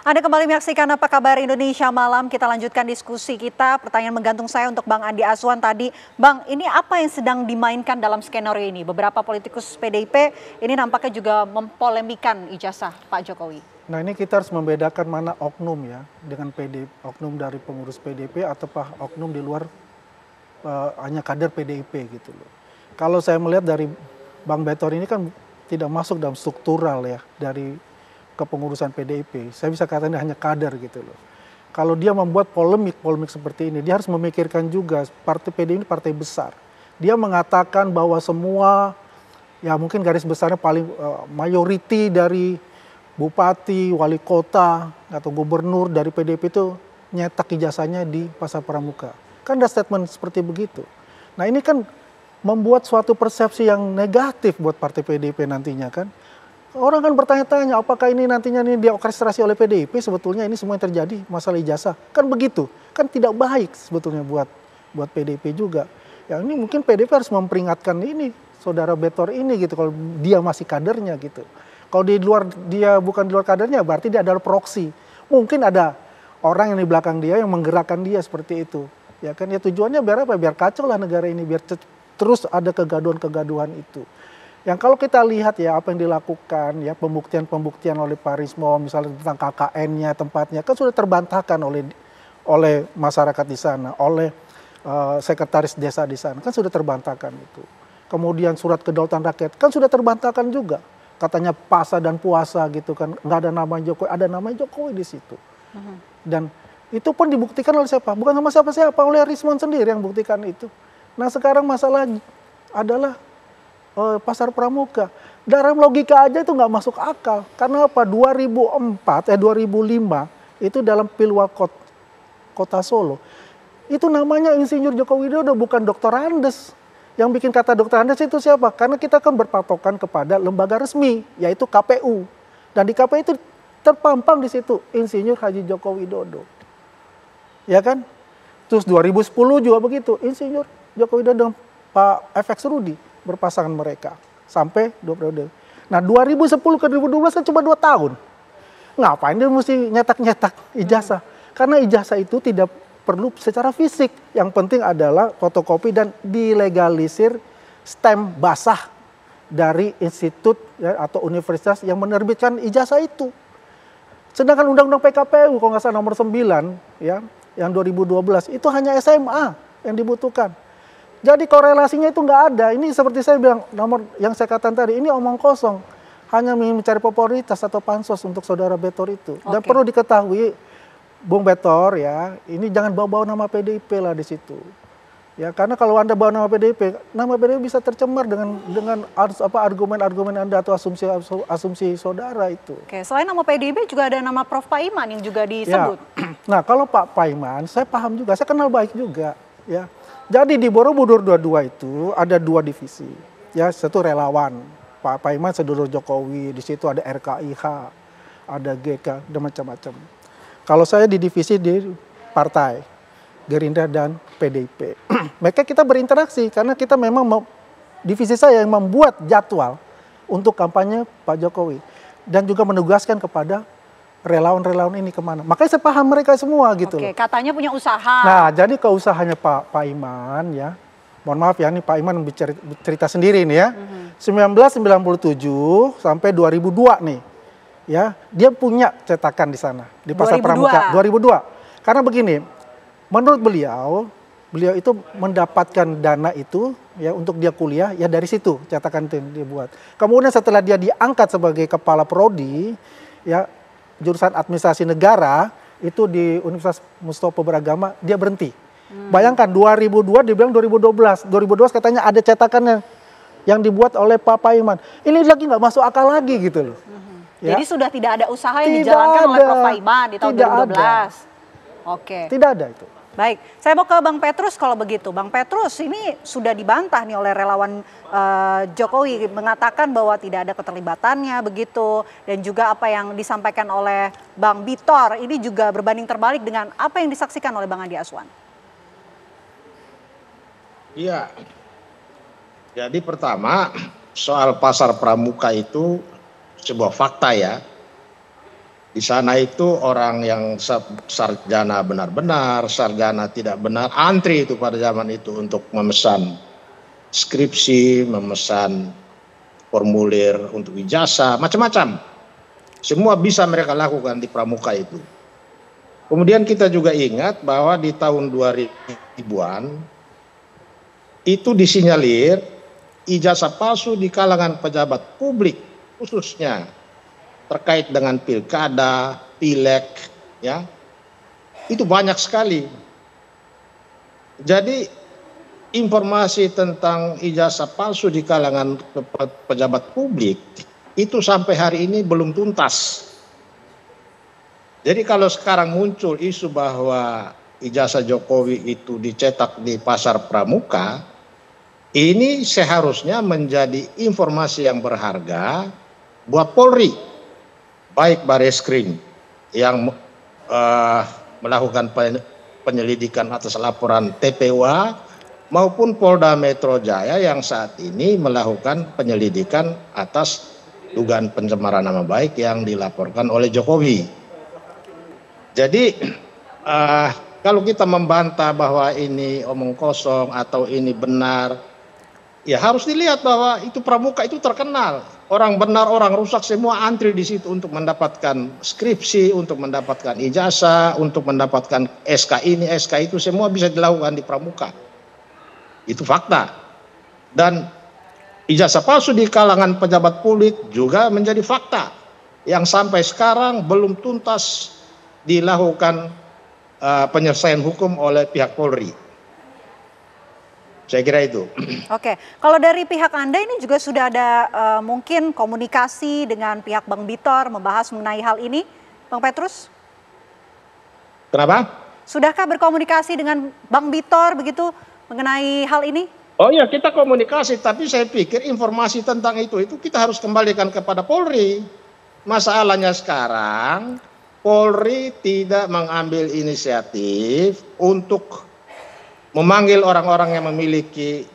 Anda kembali menyaksikan Apa Kabar Indonesia Malam. Kita lanjutkan diskusi kita. Pertanyaan menggantung saya untuk Bang Andi Azwan tadi. Bang, ini apa yang sedang dimainkan dalam skenario ini? Beberapa politikus PDIP ini nampaknya juga mempolemikan ijazah Pak Jokowi. Nah, ini kita harus membedakan mana oknum ya dengan oknum dari pengurus PDIP atau oknum di luar hanya kader PDIP gitu loh. Kalau saya melihat dari Bang Betor ini kan tidak masuk dalam struktural ya dari kepengurusan PDIP. Saya bisa katakan hanya kader gitu loh. Kalau dia membuat polemik seperti ini, dia harus memikirkan juga partai PDIP ini partai besar. Dia mengatakan bahwa semua, ya mungkin garis besarnya paling mayoriti dari bupati, wali kota, atau gubernur dari PDIP itu nyetak ijazahnya di Pasar Pramuka. Kan ada statement seperti begitu. Nah ini kan membuat suatu persepsi yang negatif buat partai PDIP nantinya kan. Orang kan bertanya-tanya apakah ini nantinya ini diorkestrasi oleh PDIP, sebetulnya ini semua yang terjadi masalah ijazah. Kan begitu, kan tidak baik sebetulnya buat PDIP juga. Ya ini mungkin PDIP harus memperingatkan ini, saudara Betor ini gitu, kalau dia masih kadernya gitu. Kalau di luar dia bukan di luar kadernya berarti dia adalah proksi. Mungkin ada orang yang di belakang dia yang menggerakkan dia seperti itu. Ya kan ya tujuannya biar apa? Biar kacau lah negara ini, biar terus ada kegaduhan-kegaduhan itu. Yang kalau kita lihat ya apa yang dilakukan ya pembuktian oleh Pak Rismo misalnya tentang KKN-nya tempatnya kan sudah terbantahkan oleh masyarakat di sana, oleh sekretaris desa di sana kan sudah terbantahkan itu. Kemudian surat kedaulatan rakyat kan sudah terbantahkan juga. Katanya pasa dan puasa gitu kan nggak ada nama Jokowi, ada nama Jokowi di situ. Dan itu pun dibuktikan oleh siapa? Bukan sama siapa-siapa, oleh Rismon sendiri yang buktikan itu. Nah sekarang masalah adalah Pasar Pramuka. Dalam logika aja itu nggak masuk akal. Karena apa? 2005 itu dalam Pilwakot Kota Solo. Itu namanya Insinyur Joko Widodo, bukan Dr. Andes. Yang bikin kata Dr. Andes itu siapa? Karena kita kan berpatokan kepada lembaga resmi, yaitu KPU. Dan di KPU itu terpampang di situ Insinyur Haji Joko Widodo. Ya kan? Terus 2010 juga begitu. Insinyur Joko Widodo dan Pak FX Rudi berpasangan mereka sampai 2 periode. Nah 2010 ke 2012 kan cuma 2 tahun. Ngapain dia mesti nyetak-nyetak ijazah? Karena ijazah itu tidak perlu secara fisik. Yang penting adalah fotokopi dan dilegalisir stem basah dari institut ya, atau universitas yang menerbitkan ijazah itu. Sedangkan Undang-Undang PKPU kalau nggak salah nomor 9 ya, yang 2012 itu hanya SMA yang dibutuhkan. Jadi korelasinya itu nggak ada. Ini seperti saya bilang, nomor yang saya katakan tadi, ini omong kosong. Hanya mencari popularitas atau pansos untuk saudara Betor itu. Dan perlu diketahui, Bung Betor ya, ini jangan bawa-bawa nama PDIP lah di situ. Ya, karena kalau Anda bawa nama PDIP bisa tercemar dengan argumen-argumen Anda atau asumsi saudara itu. Oke, selain nama PDIP juga ada nama Prof. Paiman yang juga disebut. Ya. Nah, kalau Pak Paiman, saya paham juga, saya kenal baik juga, ya. Jadi di Borobudur 22 itu ada 2 divisi. Ya, satu relawan. Pak Paiman sedulur Jokowi, di situ ada RKIH, ada GK, ada macam-macam. Kalau saya di divisi di partai Gerindra dan PDIP. Mereka kita berinteraksi karena kita memang divisi saya yang membuat jadwal untuk kampanye Pak Jokowi dan juga menugaskan kepada relawan-relawan ini kemana. Makanya saya paham mereka semua gitu. Oke, katanya punya usaha. Nah, jadi keusahanya Pak Iman ya. Mohon maaf ya, ini Pak Iman cerita sendiri nih ya. 1997 sampai 2002 nih. Ya, dia punya cetakan di sana di Pasar Pramuka 2002. Karena begini, menurut beliau itu mendapatkan dana itu ya untuk dia kuliah ya dari situ cetakan itu yang dia buat. Kemudian setelah dia diangkat sebagai kepala prodi ya jurusan administrasi negara itu di Universitas Mustopo Beragama dia berhenti. Bayangkan 2002 dia bilang 2012 katanya ada cetakannya yang dibuat oleh Pak Paiman. Ini lagi nggak masuk akal lagi gitu loh. Ya. Jadi sudah tidak ada usaha yang dijalankan oleh Prof. Paiman di tahun 2012. Oke. Tidak ada itu. Baik, saya mau ke Bang Petrus kalau begitu. Bang Petrus, ini sudah dibantah nih oleh relawan Jokowi mengatakan bahwa tidak ada keterlibatannya begitu. Dan juga apa yang disampaikan oleh Bang Bitor ini juga berbanding terbalik dengan apa yang disaksikan oleh Bang Andi Azwan. Iya, jadi pertama soal Pasar Pramuka itu sebuah fakta ya. Di sana itu orang yang sarjana benar-benar, sarjana tidak benar, antri itu pada zaman itu untuk memesan skripsi, memesan formulir untuk ijazah, macam-macam. Semua bisa mereka lakukan di pramuka itu. Kemudian kita juga ingat bahwa di tahun 2000-an itu disinyalir ijazah palsu di kalangan pejabat publik khususnya terkait dengan pilkada, pileg, ya, itu banyak sekali. Jadi informasi tentang ijazah palsu di kalangan pejabat publik itu sampai hari ini belum tuntas. Jadi kalau sekarang muncul isu bahwa ijazah Jokowi itu dicetak di pasar pramuka, ini seharusnya menjadi informasi yang berharga buat Polri. Baik Bareskrim yang melakukan penyelidikan atas laporan TPWA maupun Polda Metro Jaya yang saat ini melakukan penyelidikan atas dugaan pencemaran nama baik yang dilaporkan oleh Jokowi. Jadi kalau kita membantah bahwa ini omong kosong atau ini benar, ya harus dilihat bahwa itu pramuka itu terkenal. Orang benar, orang rusak semua antri di situ untuk mendapatkan skripsi, untuk mendapatkan ijazah, untuk mendapatkan SK ini, SK itu semua bisa dilakukan di pramuka. Itu fakta. Dan ijazah palsu di kalangan pejabat publik juga menjadi fakta yang sampai sekarang belum tuntas dilakukan penyelesaian hukum oleh pihak Polri. Saya kira itu. Oke, kalau dari pihak Anda ini juga sudah ada mungkin komunikasi dengan pihak Bang Bitor membahas mengenai hal ini, Bang Petrus? Kenapa? Sudahkah berkomunikasi dengan Bang Bitor begitu mengenai hal ini? Oh iya, kita komunikasi, tapi saya pikir informasi tentang itu kita harus kembalikan kepada Polri. Masalahnya sekarang Polri tidak mengambil inisiatif untuk memanggil orang-orang yang memiliki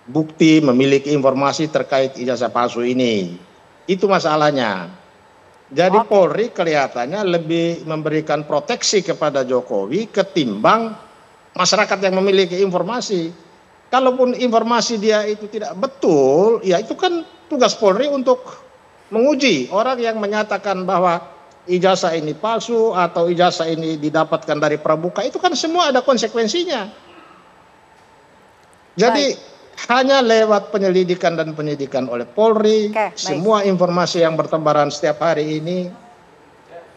bukti, memiliki informasi terkait ijazah palsu ini. Itu masalahnya. Jadi Polri kelihatannya lebih memberikan proteksi kepada Jokowi ketimbang masyarakat yang memiliki informasi. Kalaupun informasi dia itu tidak betul, ya itu kan tugas Polri untuk menguji orang yang menyatakan bahwa ijazah ini palsu atau ijazah ini didapatkan dari pramuka, itu kan semua ada konsekuensinya. Jadi hanya lewat penyelidikan dan penyidikan oleh Polri, semua informasi yang bertebaran setiap hari ini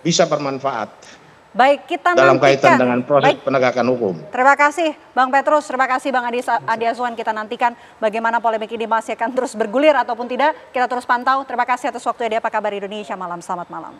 bisa bermanfaat. Baik, kita dalam nantikan. Kaitan dengan proses penegakan hukum. Terima kasih Bang Petrus, terima kasih Bang Adi Azwan. Kita nantikan bagaimana polemik ini masih akan terus bergulir ataupun tidak. Kita terus pantau. Terima kasih atas waktu di Apa Kabar Indonesia Malam. Selamat malam.